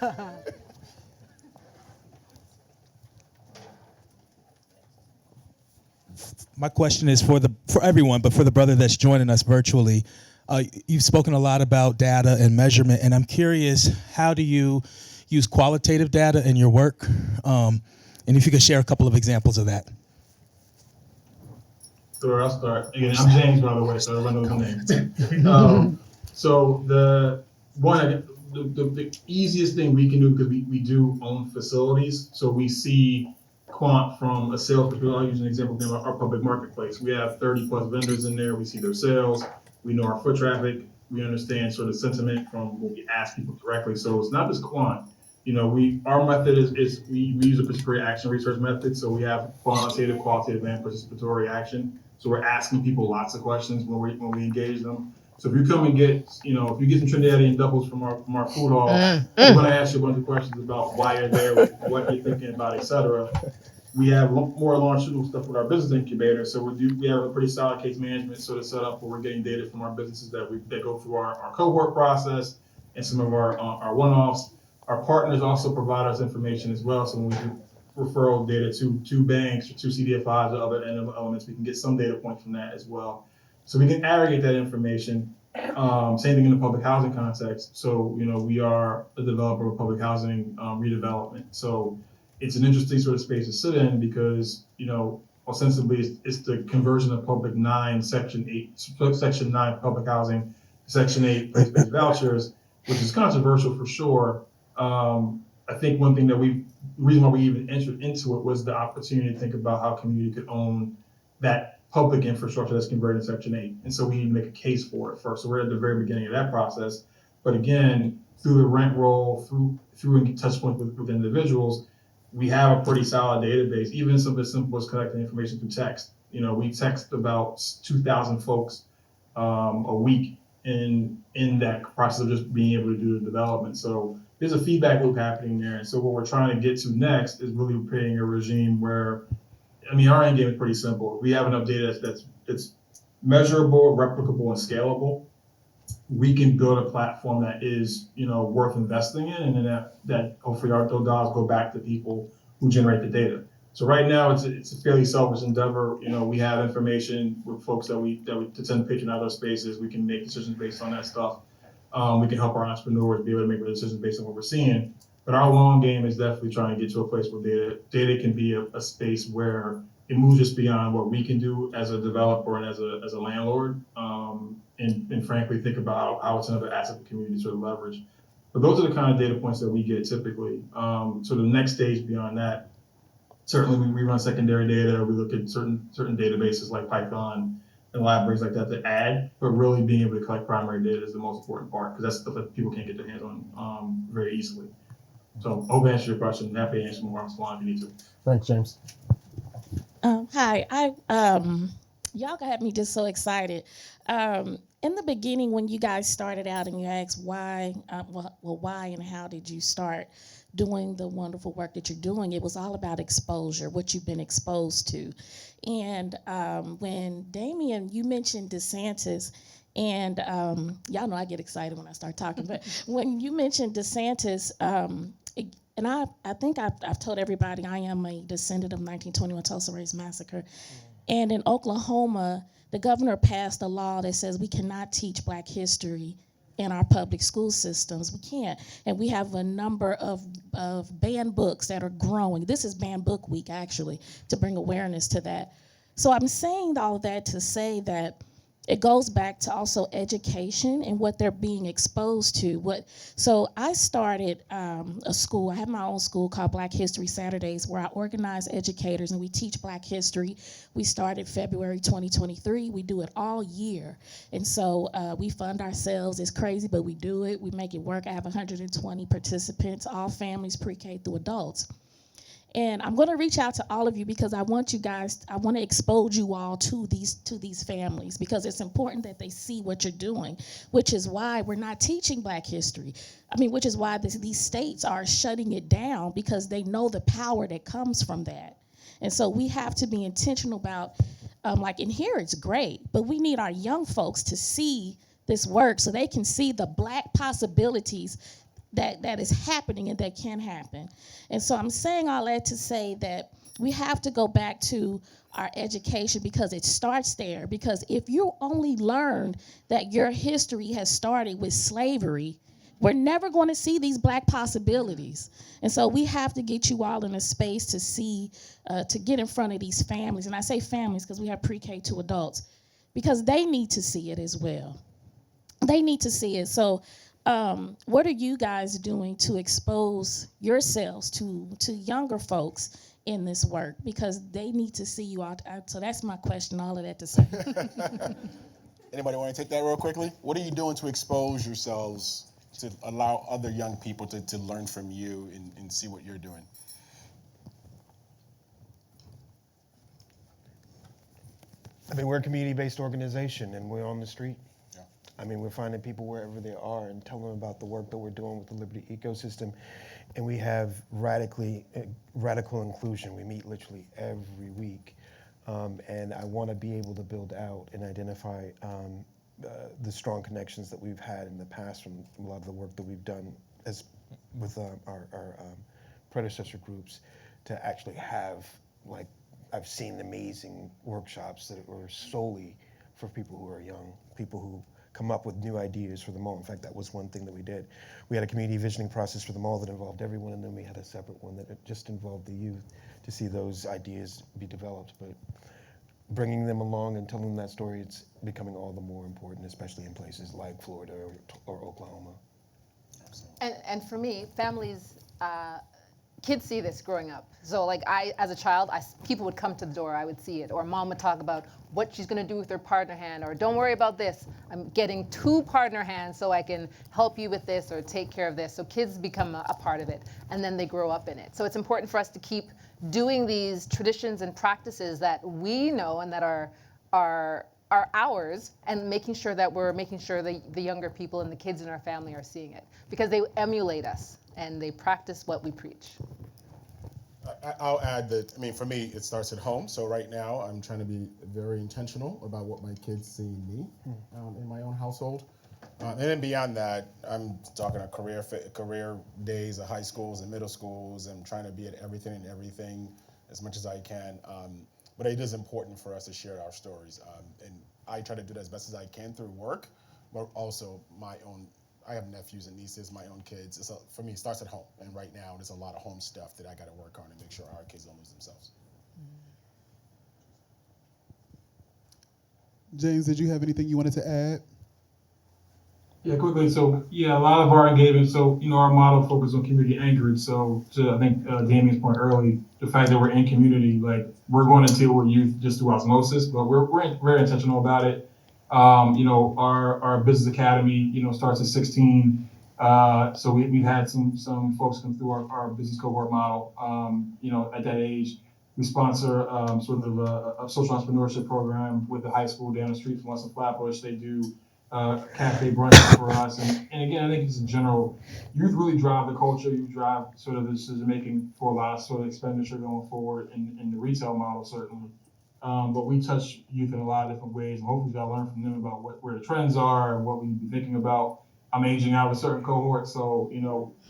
My question is for everyone, but for the brother that's joining us virtually. You've spoken a lot about data and measurement, and I'm curious, how do you use qualitative data in your work? And if you could share a couple of examples of that. Sure, I'll start. Again, I'm James, by the way, so everyone knows my name. So the one, the easiest thing we can do, because we do own facilities, so we see quant from a sales perspective. I'll use an example of our public marketplace. We have 30 plus vendors in there. We see their sales. We know our foot traffic. We understand sort of sentiment from when we ask people directly. So it's not just quant. Our method is we use a participatory action research method. So we have quantitative, qualitative, and participatory action. So we're asking people lots of questions when we engage them. So if you come and get, if you get some Trinidadian doubles from our food hall, we're going to ask you a bunch of questions about why you're there, what you're thinking about, et cetera. We have more longitudinal stuff with our business incubator. So we have a pretty solid case management sort of set up where we're getting data from our businesses that go through our cohort process and some of our one-offs. Our partners also provide us information as well. So when we do referral data to banks or to CDFIs or other elements, we can get some data points from that as well. So we can aggregate that information. Same thing in the public housing context. So, we are a developer of public housing redevelopment. So it's an interesting sort of space to sit in because, ostensibly it's the conversion of Public 9, Section 9 public housing, Section 8 place-based vouchers, which is controversial for sure. I think one thing the reason why we even entered into it was the opportunity to think about how community could own that public infrastructure that's converted in Section 8. And so we need to make a case for it first. So we're at the very beginning of that process. But again, through the rent roll, through touch points with individuals, we have a pretty solid database, even something as simple as collecting information through text. We text about 2,000 folks a week in that process of just being able to do the development. So there's a feedback loop happening there. And so what we're trying to get to next is really creating a regime where, our end game is pretty simple. We have enough data that's measurable, replicable, and scalable. We can build a platform that is, worth investing in, and then that hopefully those dollars go back to people who generate the data. So right now it's a fairly selfish endeavor. We have information with folks that we to tend to patron out those spaces. We can make decisions based on that stuff. We can help our entrepreneurs be able to make decisions based on what we're seeing. But our long game is definitely trying to get to a place where data can be a space where it moves just beyond what we can do as a developer and as a landlord, and frankly think about how it's another asset the community sort of leverage. But those are the kind of data points that we get typically. So the next stage beyond that, certainly we run secondary data. We look at certain databases like Python and libraries like that to add, but really being able to collect primary data is the most important part because that's stuff that people can't get their hands on very easily. So I hope I answered your question. Happy to answer more on Salon if you need to. Thanks, James. Hi, y'all got me just so excited. In the beginning, when you guys started out and you asked why, why and how did you start doing the wonderful work that you're doing, it was all about exposure, what you've been exposed to. And when Damien, you mentioned DeSantis, and y'all know I get excited when I start talking, but when you mentioned DeSantis, and I think I've told everybody I am a descendant of 1921 Tulsa Race Massacre. And in Oklahoma, the governor passed a law that says we cannot teach Black history in our public school systems. We can't. And we have a number of banned books that are growing. This is Banned Book Week, actually, to bring awareness to that. So I'm saying all that to say that it goes back to also education and what they're being exposed to. So I started a school. I have my own school called Black History Saturdays, where I organize educators and we teach Black history. We started February 2023. We do it all year. And so we fund ourselves. It's crazy, but we do it. We make it work. I have 120 participants, all families, pre-K through adults. And I'm going to reach out to all of you because I want to expose you all to these families because it's important that they see what you're doing, which is why we're not teaching Black history. Which is why these states are shutting it down because they know the power that comes from that. And so we have to be intentional about, in here it's great, but we need our young folks to see this work so they can see the Black possibilities that is happening and that can happen. And so I'm saying all that to say that we have to go back to our education because it starts there. Because if you only learned that your history has started with slavery, we're never going to see these Black possibilities. And so we have to get you all in a space to see, to get in front of these families. And I say families because we have pre-K to adults, because they need to see it as well. They need to see it. So What are you guys doing to expose yourselves to younger folks in this work? Because they need to see you out. So that's my question, all of that to say. Anybody want to take that real quickly? What are you doing to expose yourselves to allow other young people to learn from you and see what you're doing? I mean, we're a community-based organization, and we're on the street. Yeah. I mean, we're finding people wherever they are and telling them about the work that we're doing with the Liberty ecosystem. And we have radical inclusion. We meet literally every week. And I want to be able to build out and identify the strong connections that we've had in the past from a lot of the work that we've done with our predecessor groups to actually have, like, I've seen amazing workshops that were solely for people who are young, people who come up with new ideas for the mall. In fact, that was one thing that we did. We had a community visioning process for the mall that involved everyone, and then we had a separate one that just involved the youth to see those ideas be developed. But bringing them along and telling them that story, it's becoming all the more important, especially in places like Florida or Oklahoma. And for me, families, kids see this growing up. So like as a child, people would come to the door, I would see it. Or mom would talk about what she's gonna do with her partner hand, or don't worry about this, I'm getting 2 partner hands so I can help you with this or take care of this. So kids become a part of it, and then they grow up in it. So it's important for us to keep doing these traditions and practices that we know and that are ours, and making sure that we're making sure the younger people and the kids in our family are seeing it, because they emulate us and they practice what we preach. I'll add that, I mean, for me, it starts at home. So right now, I'm trying to be very intentional about what my kids see in me in my own household. And then beyond that, I'm talking about career days of high schools and middle schools. I'm trying to be at everything as much as I can. But it is important for us to share our stories. And I try to do that as best as I can through work, but also my own. I have nephews and nieces, my own kids. For me, it starts at home. And right now, there's a lot of home stuff that I got to work on and make sure our kids don't lose themselves. James, did you have anything you wanted to add? Yeah, quickly. So, yeah, a lot of our engagement. So, our model focuses on community anchored. So, to I think Damien's point early, the fact that we're in community, like we're going to deal with youth just through osmosis, but we're very intentional about it. Our business academy, starts at 16. So we've had some folks come through our business cohort model. At that age, we sponsor sort of a social entrepreneurship program with the high school down the street from us in Flatbush. They do cafe brunches for us, and again, I think it's in general, youth really drive the culture. You drive sort of the decision making for a lot of sort of expenditure going forward in the retail model certainly. But we touch youth in a lot of different ways, and hopefully I'll learn from them about where the trends are and what we need to be thinking about. I'm aging out of a certain cohort, so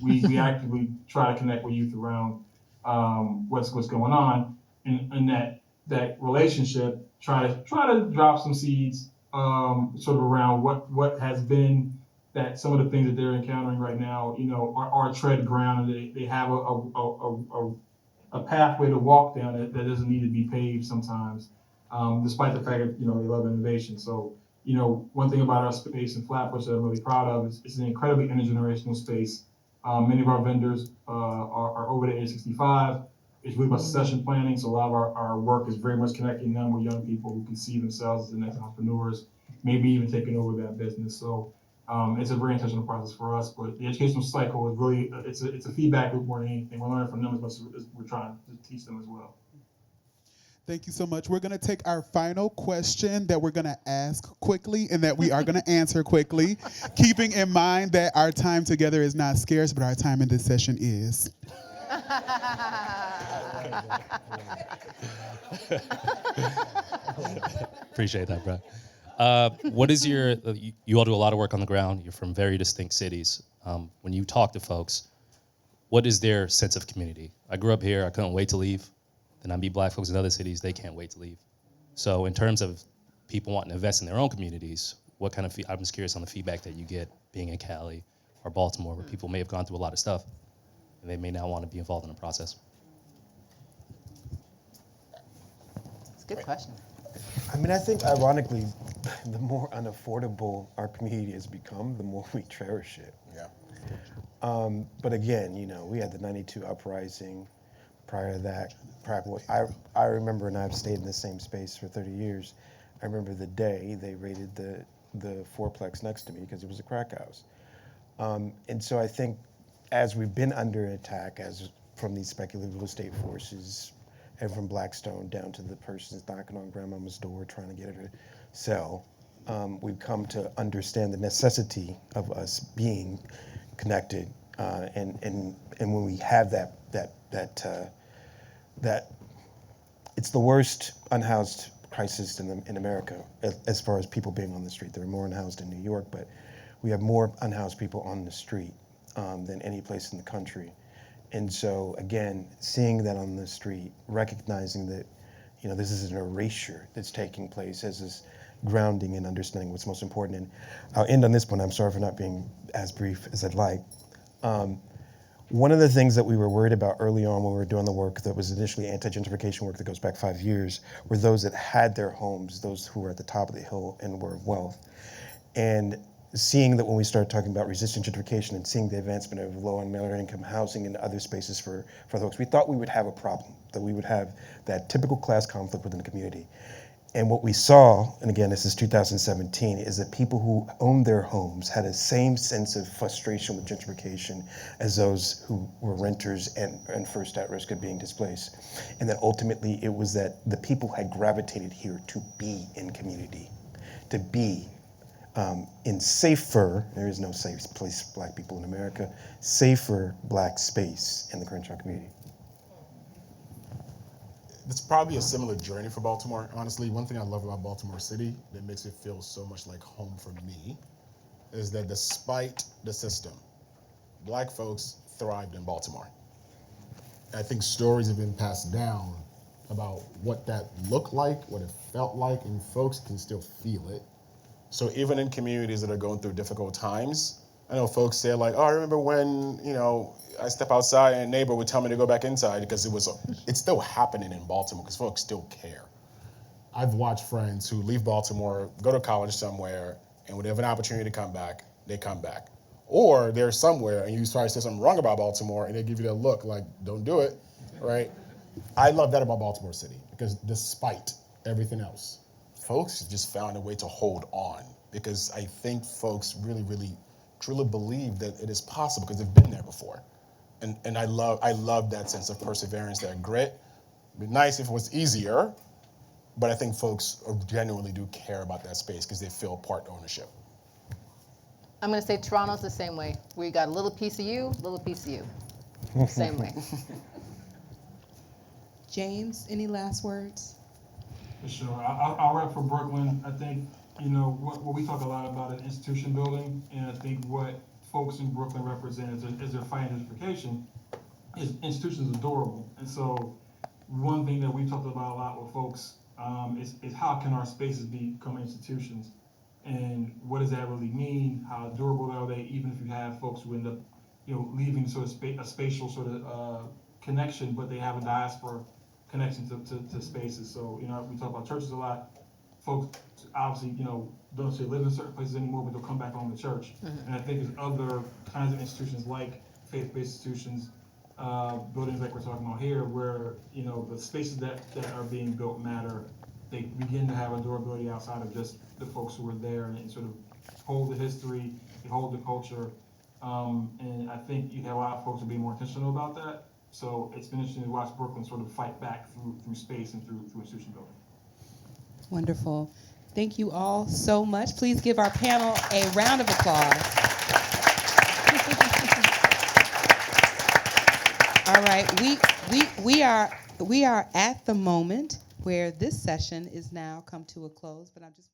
we actively try to connect with youth around what's going on, and that relationship. Try to drop some seeds, sort of around what has been that some of the things that they're encountering right now, are tread ground, and they have a pathway to walk down that doesn't need to be paved sometimes, despite the fact that they love innovation. So one thing about our space in Flatbush that I'm really proud of is it's an incredibly intergenerational space. Many of our vendors are over the age 65. It's really about succession planning. So a lot of our work is very much connecting them with young people who can see themselves as the next entrepreneurs, maybe even taking over that business. So it's a very intentional process for us, but the educational cycle is really, it's a feedback loop more than anything. We're learning from them as much as we're trying to teach them as well. Thank you so much. We're going to take our final question that we're going to ask quickly and that we are going to answer quickly, keeping in mind that our time together is not scarce, but our time in this session is. Appreciate that, bro. What is you all do a lot of work on the ground. You're from very distinct cities. When you talk to folks, what is their sense of community? I grew up here. I couldn't wait to leave. Then I meet black folks in other cities. They can't wait to leave. So in terms of people wanting to invest in their own communities, what kind of, I'm just curious on the feedback that you get being in Cali or Baltimore, where people may have gone through a lot of stuff and they may not want to be involved in the process. It's a good question. I mean, I think ironically, the more unaffordable our community has become, the more we cherish it. Yeah. But again, we had the '92 uprising. Prior to that, I remember, and I've stayed in the same space for 30 years. I remember the day they raided the fourplex next to me because it was a crack house. And so I think as we've been under attack, as from these speculative real estate forces, and from Blackstone down to the persons knocking on grandmama's door trying to get her to sell, we've come to understand the necessity of us being connected. And when we have that it's the worst unhoused crisis in America as far as people being on the street. There are more unhoused in New York, but we have more unhoused people on the street than any place in the country. And so again, seeing that on the street, recognizing that this is an erasure that's taking place as this grounding and understanding what's most important. And I'll end on this point. I'm sorry for not being as brief as I'd like. One of the things that we were worried about early on when we were doing the work that was initially anti-gentrification work that goes back 5 years were those that had their homes, those who were at the top of the hill and were of wealth. And seeing that when we started talking about resistant gentrification and seeing the advancement of low and middle income housing and other spaces for folks, we thought we would have a problem, that we would have that typical class conflict within the community. And what we saw, and again, this is 2017, is that people who owned their homes had a same sense of frustration with gentrification as those who were renters and first at risk of being displaced. And that ultimately it was that the people had gravitated here to be in community, to be in safer, there is no safe place for Black people in America, safer Black space in the Crenshaw community. It's probably a similar journey for Baltimore. Honestly, one thing I love about Baltimore City that makes it feel so much like home for me is that despite the system, Black folks thrived in Baltimore. I think stories have been passed down about what that looked like, what it felt like, and folks can still feel it. So even in communities that are going through difficult times, I know folks say like, oh, I remember when, I step outside and a neighbor would tell me to go back inside because it's still happening in Baltimore because folks still care. I've watched friends who leave Baltimore, go to college somewhere, and when they have an opportunity to come back, they come back. Or they're somewhere and you try to say something wrong about Baltimore and they give you that look like, don't do it, right? I love that about Baltimore City because despite everything else, folks just found a way to hold on because I think folks really, really, truly believe that it is possible because they've been there before. And I love that sense of perseverance, that grit. It'd be nice if it was easier, but I think folks genuinely do care about that space because they feel part ownership. I'm going to say Toronto's the same way. We got a little piece of you, little piece of you. Same way. James, any last words? Sure. I'll wrap for Brooklyn. I think, what we talk a lot about is institution building, and I think what folks in Brooklyn represent as they're fighting gentrification is institutions are durable. And so one thing that we talked about a lot with folks is how can our spaces become institutions? And what does that really mean? How durable are they, even if you have folks who end up, leaving sort of a spatial sort of connection, but they have a diaspora connection to spaces. So, we talk about churches a lot. Folks obviously, don't necessarily live in certain places anymore, but they'll come back home to church. Mm-hmm. And I think there's other kinds of institutions like faith-based institutions, buildings like we're talking about here, where, the spaces that are being built matter. They begin to have a durability outside of just the folks who are there and sort of hold the history, they hold the culture. And I think you have a lot of folks who are being more intentional about that. So it's been interesting to watch Brooklyn sort of fight back through space and through institution building. Wonderful. Thank you all so much. Please give our panel a round of applause. All right, we are at the moment where this session is now come to a close, but I'm just